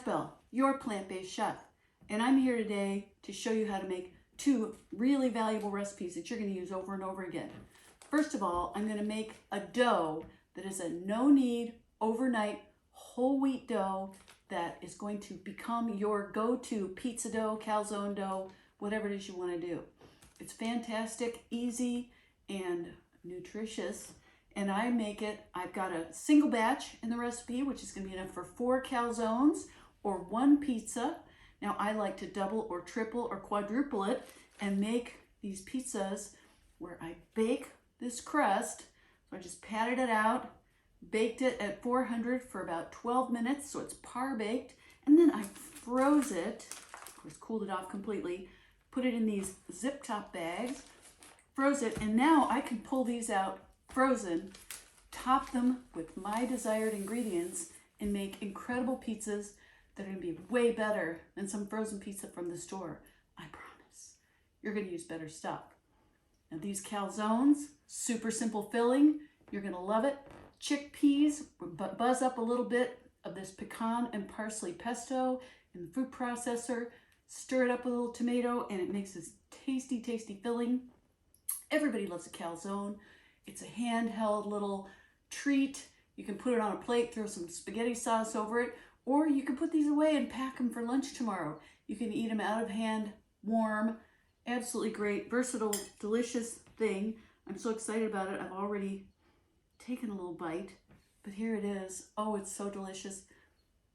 Bell, your plant-based chef, and I'm here today to show you how to make two really valuable recipes that you're going to use over and over again. First of all, I'm going to make a dough that is a no-knead, overnight, whole wheat dough that is going to become your go-to pizza dough, calzone dough, whatever it is you want to do. It's fantastic, easy, and nutritious. And I make it, I've got a single batch in the recipe, which is going to be enough for 4 calzones or 1 pizza. Now I like to double or triple or quadruple it and make these pizzas where I bake this crust. So I just patted it out, baked it at 400 for about 12 minutes, so it's par baked, and then I froze it, of course cooled it off completely, put it in these zip top bags, froze it, and now I can pull these out frozen, top them with my desired ingredients, and make incredible pizzas that are going to be way better than some frozen pizza from the store. I promise. You're going to use better stuff. Now these calzones, super simple filling. You're going to love it. Chickpeas, buzz up a little bit of this pecan and parsley pesto in the food processor. Stir it up with a little tomato and it makes this tasty, tasty filling. Everybody loves a calzone. It's a handheld little treat. You can put it on a plate, throw some spaghetti sauce over it, or you can put these away and pack them for lunch tomorrow. You can eat them out of hand, warm, absolutely great, versatile, delicious thing. I'm so excited about it. I've already taken a little bite, but here it is. Oh, it's so delicious,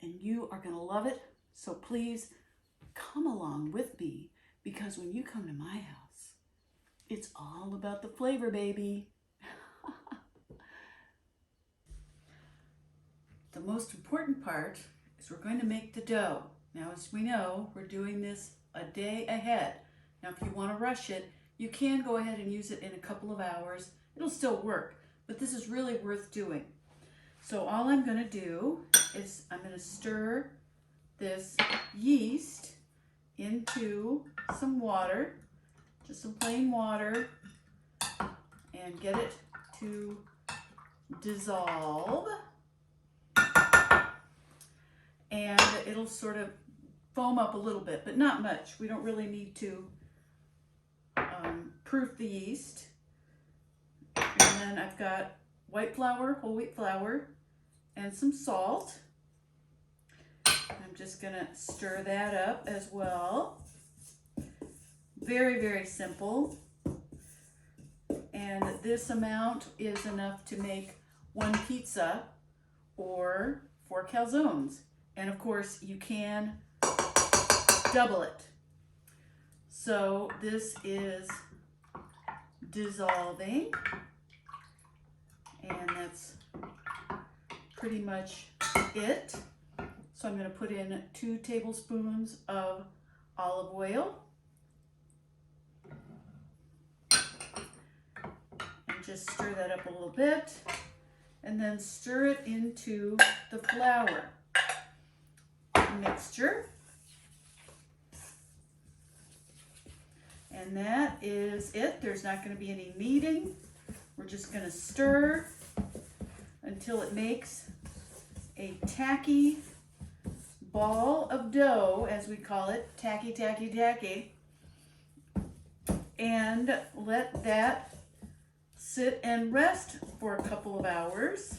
and you are gonna love it. So please come along with me, because when you come to my house, it's all about the flavor, baby. The most important part is we're going to make the dough. Now, as we know, we're doing this a day ahead. Now, if you want to rush it, you can go ahead and use it in a couple of hours. It'll still work, but this is really worth doing. So all I'm going to do is I'm going to stir this yeast into some water, just some plain water, and get it to dissolve. And it'll sort of foam up a little bit, but not much. We don't really need to proof the yeast. And then I've got white flour, whole wheat flour, and some salt. I'm just gonna stir that up as well. Very, very simple. And this amount is enough to make 1 pizza or 4 calzones. And of course, you can double it. So this is dissolving, and that's pretty much it. So I'm going to put in 2 tablespoons of olive oil and just stir that up a little bit, and then stir it into the flour mixture. And that is it. There's not going to be any kneading. We're just going to stir until it makes a tacky ball of dough, as we call it, tacky, tacky, tacky. And let that sit and rest for a couple of hours.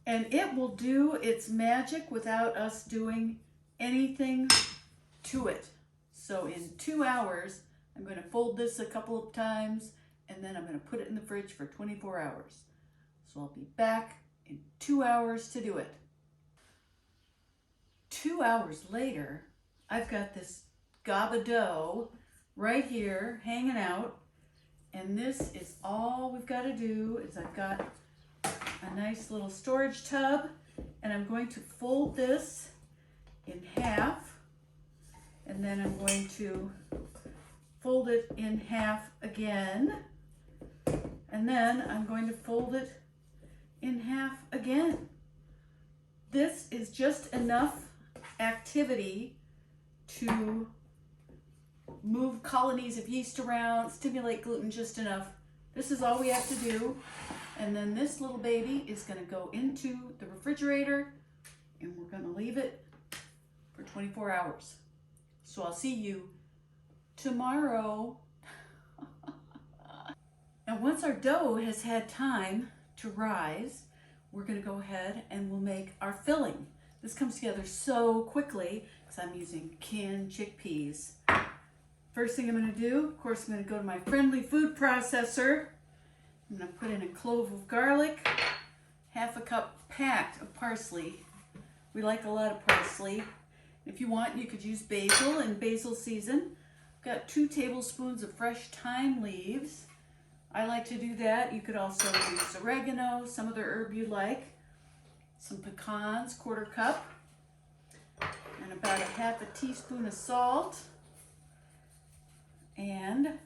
And it will do its magic without us doing anything to it. So in 2 hours, I'm going to fold this a couple of times, and then I'm going to put it in the fridge for 24 hours. So I'll be back in 2 hours to do it. 2 hours later, I've got this gob of dough right here hanging out. And this is all we've got to do is I've got a nice little storage tub, and I'm going to fold this in half, and then I'm going to fold it in half again, and then I'm going to fold it in half again. This is just enough activity to move colonies of yeast around, stimulate gluten just enough. This is all we have to do. And then this little baby is going to go into the refrigerator and we're gonna leave it for 24 hours. So I'll see you tomorrow. Now once our dough has had time to rise, we're gonna go ahead and we'll make our filling. This comes together so quickly because I'm using canned chickpeas. First thing I'm gonna do, of course, I'm gonna go to my friendly food processor. I'm gonna put in a clove of garlic, half a cup packed of parsley. We like a lot of parsley. If you want, you could use basil and basil season. I've got 2 tablespoons of fresh thyme leaves. I like to do that. You could also use oregano, some other herb you like. Some pecans, 1/4 cup. And about 1/2 teaspoon of salt. And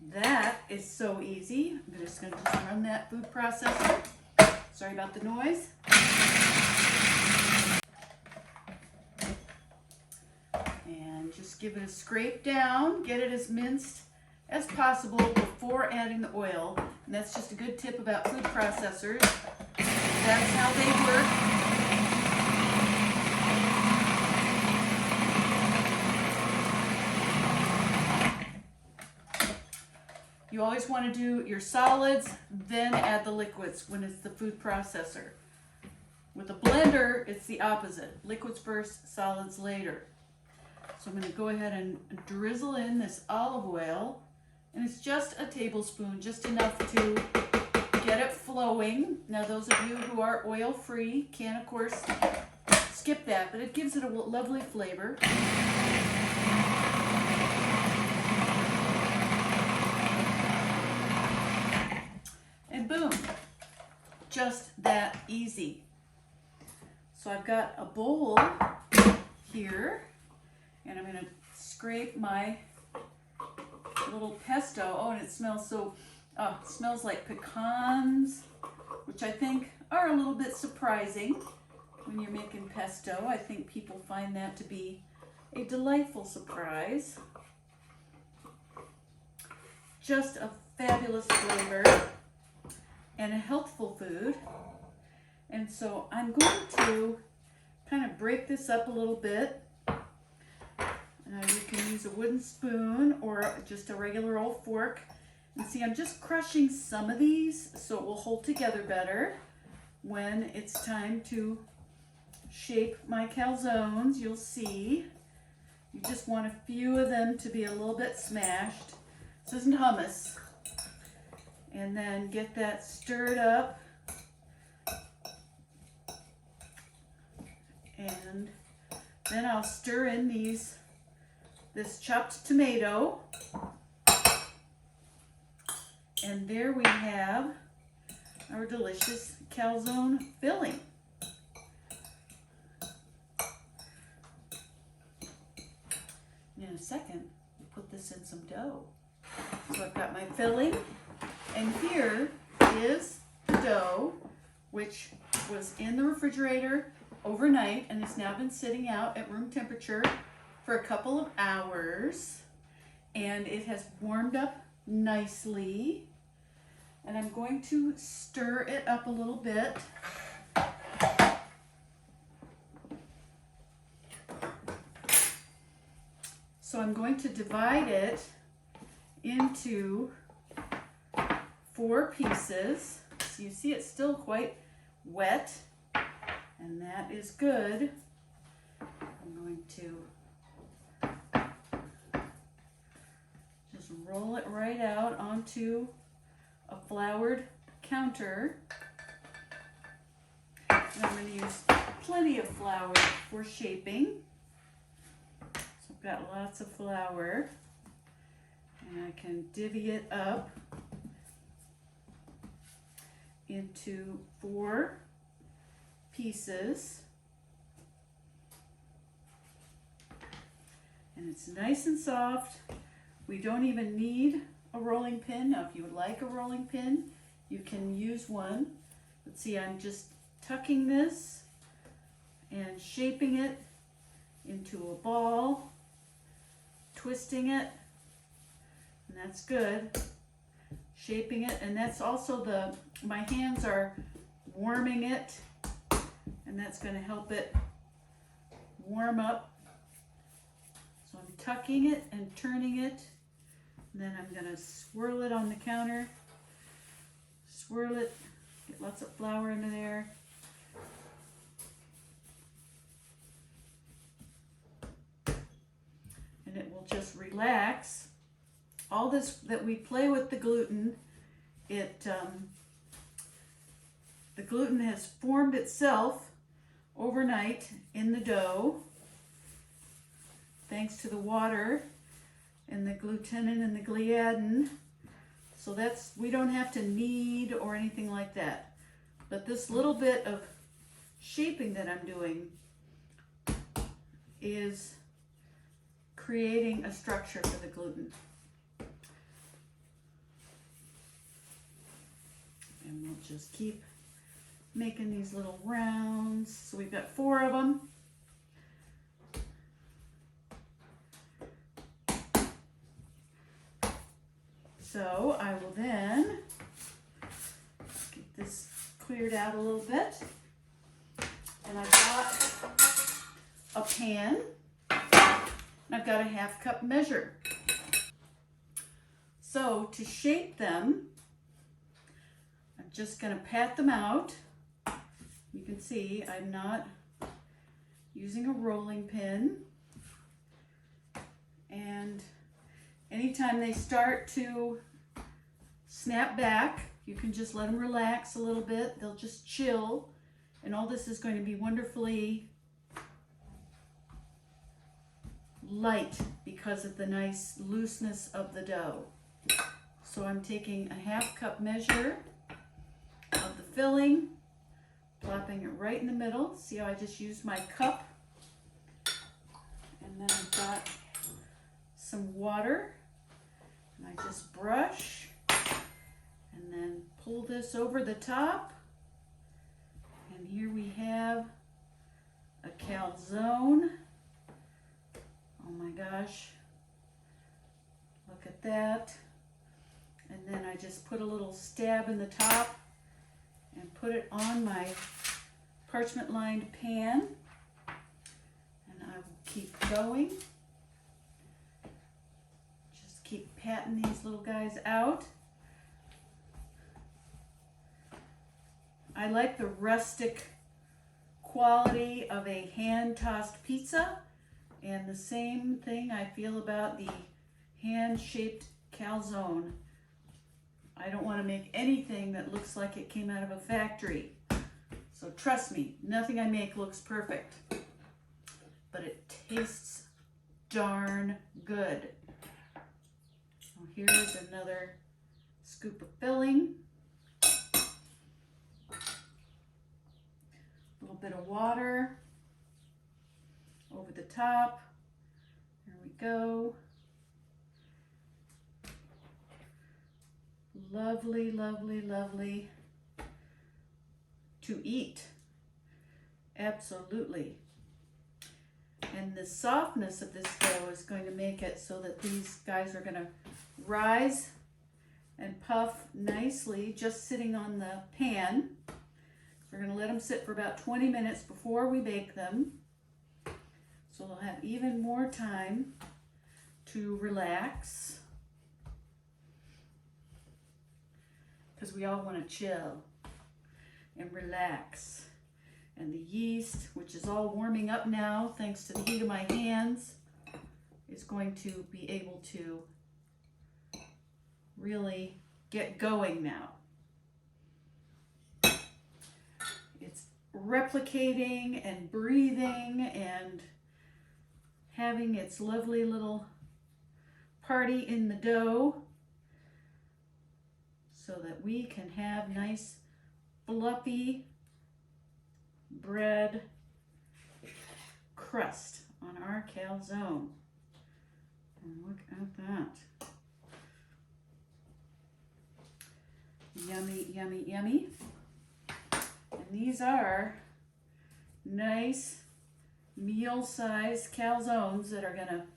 that is so easy. I'm just going to run that food processor. Sorry about the noise. And just give it a scrape down. Get it as minced as possible before adding the oil. And that's just a good tip about food processors. That's how they work. You always want to do your solids, then add the liquids when it's the food processor. With a blender, it's the opposite. Liquids first, solids later. So I'm going to go ahead and drizzle in this olive oil. And it's just a tablespoon, just enough to get it flowing. Now those of you who are oil-free can, of course, skip that, but it gives it a lovely flavor. And boom, just that easy. So I've got a bowl here, and I'm gonna scrape my little pesto. Oh, and it smells so, it smells like pecans, which I think are a little bit surprising when you're making pesto. I think people find that to be a delightful surprise. Just a fabulous flavor and a healthful food. And so I'm going to kind of break this up a little bit. You can use a wooden spoon or just a regular old fork. And see, I'm just crushing some of these so it will hold together better when it's time to shape my calzones. You'll see, you just want a few of them to be a little bit smashed. This isn't hummus. And then get that stirred up. And then I'll stir in this chopped tomato. And there we have our delicious calzone filling. In a second, we'll put this in some dough. So I've got my filling, and here is the dough, which was in the refrigerator overnight and has now been sitting out at room temperature for a couple of hours, and it has warmed up nicely. And I'm going to stir it up a little bit. So I'm going to divide it into 4 pieces. So you see it's still quite wet, and that is good. I'm going to just roll it right out onto a floured counter. And I'm going to use plenty of flour for shaping. So I've got lots of flour, and I can divvy it up into 4 pieces. And it's nice and soft. We don't even need a rolling pin. Now, if you would like a rolling pin, you can use one. But see, I'm just tucking this and shaping it into a ball, twisting it, and that's good. Shaping it, and that's also my hands are warming it, and that's going to help it warm up. So I'm tucking it and turning it, and then I'm going to swirl it on the counter, swirl it, get lots of flour into there. And it will just relax. All this that we play with the gluten, the gluten has formed itself overnight in the dough thanks to the water and the glutenin and the gliadin. So we don't have to knead or anything like that. But this little bit of shaping that I'm doing is creating a structure for the gluten. And we'll just keep making these little rounds. So we've got 4 of them. So I will then get this cleared out a little bit. And I've got a pan. And I've got a 1/2 cup measure. So to shape them, I'm just going to pat them out. You can see I'm not using a rolling pin. And anytime they start to snap back, you can just let them relax a little bit. They'll just chill. And all this is going to be wonderfully light because of the nice looseness of the dough. So I'm taking a 1/2 cup measure of the filling, plopping it right in the middle. See how I just used my cup? And then I've got some water, and I just brush and then pull this over the top. And here we have a calzone. Oh my gosh, look at that. And then I just put a little stab in the top and put it on my parchment lined pan. And I will keep going. Just keep patting these little guys out. I like the rustic quality of a hand-tossed pizza, and the same thing I feel about the hand-shaped calzone. I don't want to make anything that looks like it came out of a factory. So trust me, nothing I make looks perfect, but it tastes darn good. So here's another scoop of filling. A little bit of water over the top. There we go. Lovely, lovely, lovely to eat. Absolutely. And the softness of this dough is going to make it so that these guys are going to rise and puff nicely just sitting on the pan. We're going to let them sit for about 20 minutes before we bake them. So they'll have even more time to relax. Because we all want to chill and relax. And the yeast, which is all warming up now thanks to the heat of my hands, is going to be able to really get going now. It's replicating and breathing and having its lovely little party in the dough so that we can have nice fluffy bread crust on our calzone. And look at that. Yummy, yummy, yummy. And these are nice meal-sized calzones that are gonna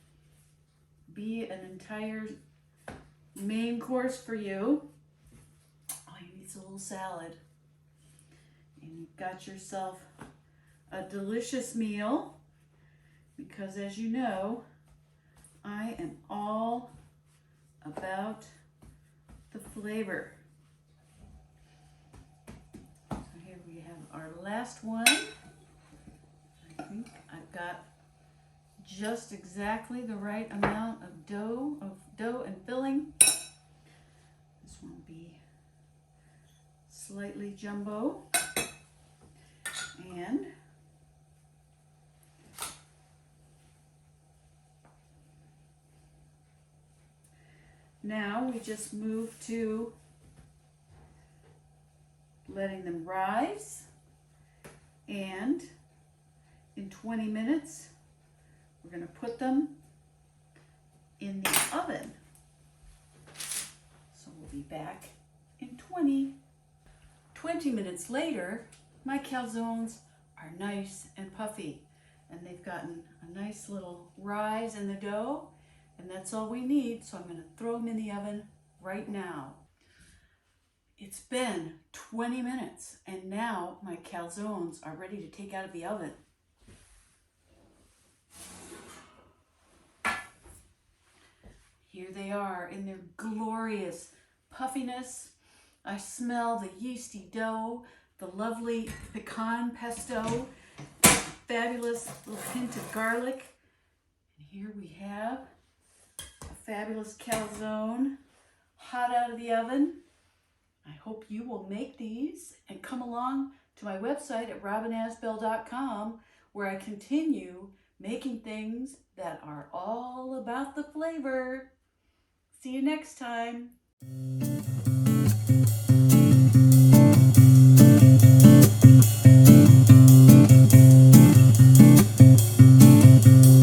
be an entire main course for you. All you need is a little salad. And you've got yourself a delicious meal because, as you know, I am all about the flavor. So here we have our last one. I think I've got just exactly the right amount of dough and filling. This one will be slightly jumbo. And now we just move to letting them rise, and in 20 minutes we're going to put them in the oven. So we'll be back in 20 minutes later. My calzones are nice and puffy, and they've gotten a nice little rise in the dough, and that's all we need. So I'm going to throw them in the oven right now. It's been 20 minutes, and now my calzones are ready to take out of the oven. Here they are in their glorious puffiness. I smell the yeasty dough, the lovely pecan pesto, fabulous little hint of garlic. And here we have a fabulous calzone, hot out of the oven. I hope you will make these and come along to my website at robinasbell.com, where I continue making things that are all about the flavor. See you next time.